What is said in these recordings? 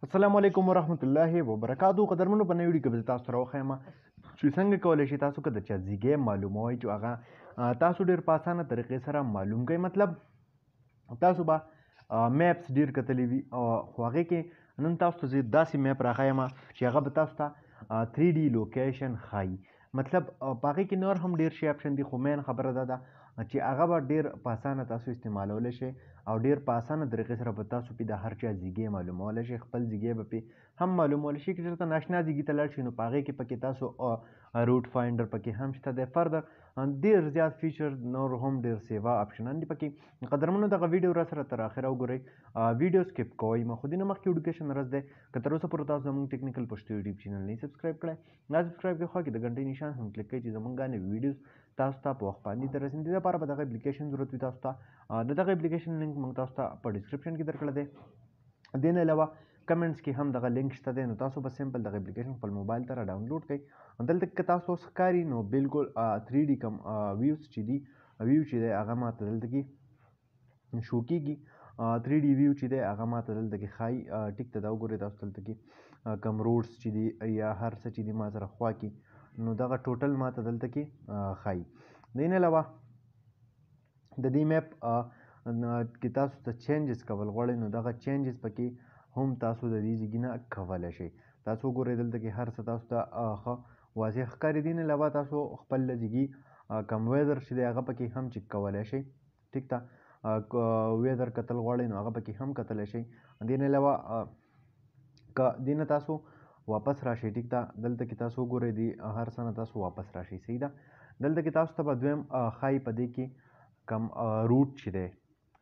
السلام علیکم ورحمت الله وبرکاتو. قدرمنو په نوې ویډیو کې به تاسو سره وښیم چې څنګه کولی شئ تاسو که د چا زیږی معلوموئ چې هغه تاسو ډېر په اسانه طریقې سره معلوم کړئ. مطلب تاسو به میپس ډېر کتلی وي خو هغې کې نن تاسو ته زه داسې میپ راښیم چې هغه به تاسو ته 3D لوکیشن ښایي. مطلب په هغې کې نور هم ډېر شي اپشن دي خو مین خبره دا ده چې هغه به ډېر په اسانه تاسو استعمالولی شئ او ډېر په اسانه طریقې سره به تاسو پې د هر چا زیږی معلومولی شئ. خپل زیږی به پې هم معلومولی شئ. که چېرته ناشنا زیږي ته لاړ شئ نو په هغې کې پکې تاسو روټ فاینډر پکې هم شته دی. فردر ډېر زیات فیچر نور هم ډېر سیوا اپشنان دي پکې. قدرمنو دغه ویډیو را سره تر اخره وګورئ. ویډیو سکپ کوئ مه. خو دې نه مخکې ایډوکیشن رس دی که تر اوسه پورې تاسو زموږ ټیکنیکل پښتو یوټیوب چینل نه سبسکرایب کړی دا سبسکرایب کړئ. خوا کې د غنټۍ نشان هم کلیک کړئ چې زموږ نوي ویډیوز تاسو ته په وخت باندې در رسېږي. دې لپاره به دغه اپلیکیشن ضرورت وي تاسو ته. د دغه اپلیکیشن لینک موږ تاسو ته په ډسکرپشن کې درکړی دی. دې نه علاوه کمنټس کې هم دغه لینک شته دی نو تاسو به سمپل دغه اپلیکیشن خپل موبایل ته را ډاونلوډ کړئ. دلته که تاسو ښکاري نو بالکل 3D کم ویوز چې دي ویو چې دی هغه ماته دلته کې شو کېږي. 3D ویو چې دی هغه ماته دلته کې ښایي. ټیک ته دا وګورئ تاسو دلته کې کم روډس چې دي یا هر څه چې دي ما سره خوا کې نو دغه ټوټل ماته دلته کې ښایي. دې نه علاوه د دې میپ کې تاسو ته چینجز کول غواړئ نو دغه چینجز پکې هم تاسو د دې ځای نه کولی شئ. تاسو وګورئ دلته کې هر څه تاسو ته ښه واضح ښکاري. دې نه علاوه تاسو خپل زیږي کم ویدر چې دی هغه پکې هم چک کولی شئ. ټیک ته ویدر کتل غواړئ نو هغه پکې هم کتلی شئ. دې نه علاوه که دې نه تاسو واپس راشئ ټیک ده دلته کې تاسو وګورئ دې هر څه نه تاسو واپس راشئ. صحیح ده. دلته کې تاسو ته به دویم ښایي په دې کې کم روټ چې دی.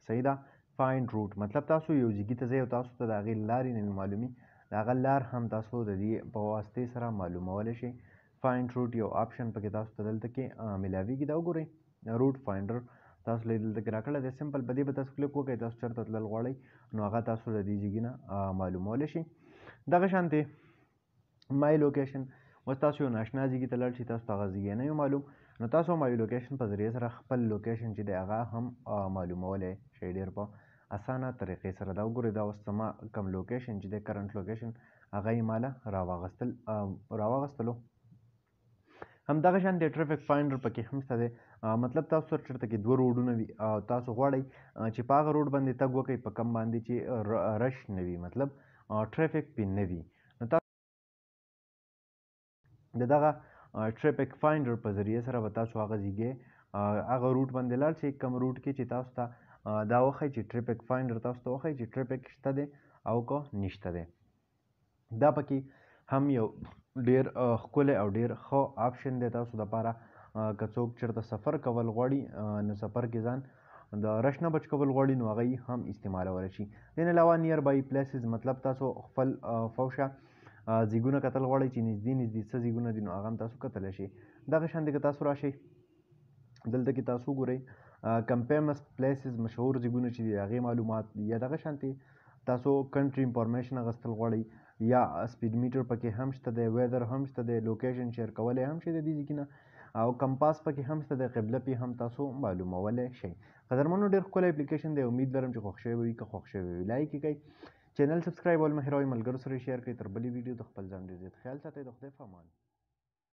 صحیح ده. فایند روټ مطلب تاسو یو ځیږي ته ځئ او تاسو ته د هغې لارې نه معلومي د هغه لار هم تاسو د دې په واسطې سره معلومولی شئ. فایند روټ یو آپشن پکې تاسو ته دلته کې میلاویږي. دا وګورئ روټ فایندر تاسو له دلته کې راکړی دی. سمپل په دې به تاسو کلیک وکړئ. تاسو چېرته تلل غواړئ نو هغه تاسو د دې ځیږي نه معلومولی شئ. دغه شانتې مای لوکیشن اوس تاسو یو ناشنا ځیږي ته لاړ شئ تاسو ته هغه ځیږی نه وي معلوم نو تاسو مای لوکیشن په ذریعې سره خپل لوکیشن چې دی هغه هم معلومولی شئ ډېر په اسانه طریقې سره. دا وګورئ دا اوس زما کوم لوکیشن چې دی کرنټ لوکیشن هغه یې ماله راواغستلو. همدغه شانتې ټریفک فایندر پکې هم شته دی. مطلب تاسو سره چېرته کې دوه روډونه وي او تاسو غواړئ چې په هغه روډ باندې تګ وکئ په کم باندې چې رش نه وي مطلب ټریفک پې نه وي نو تاسو د دغه ټریفک فایندر په ذریعې سره به تاسو هغه زیږی هغه روټ باندې لاړ شئ کوم روټ کې چې تاسو ته دا وښایي چې ټریفک فایندر تاسو ته وښایي چې ټریفک شته دی او که نشته دی. دا پکې هم یو ډېر ښکلی او ډېر ښه آپشن دی تاسو دپاره که څوک چېرته سفر کول غواړي نو سفر کې ځان د رش نه بچ کول غواړي نو هغه یې هم استعمالولی شي. دې نه علاوه نیئر بای پلیسز مطلب تاسو خپل فوشه زیږونه کتل غواړئ چې نږدې څه زیږونه دي نو هغه هم تاسو کتلی شئ. دغه شانتې که تاسو راشئ دلته کې تاسو وګورئ کم فیمس پلیسز مشهور زیږونه چې دي هغې معلومات یا دغه شانتې تاسو کنټري انفارمیشن اخیستل غواړئ یا سپیډ میټر پکې هم شته دی. ویدر هم شته دی. لوکیشن شیر کولی هم شئ د دې ځیږي نه او کمپاس پکې هم شته دی. قبله پې هم تاسو معلومولی شئ. قدرمنو ډېر ښکلی اپلیکیشن دی. امید لرم چې خوښ شوی به وي. که خوښ شوی وي لایک یې کړئ. چینل سبسکرایبول مه هېروئ. ملګرو سره یې شیر کړئ. تر بلې ویډیو د خپل ځان ډېر زیات خیال ساتئ. د خدای په امان.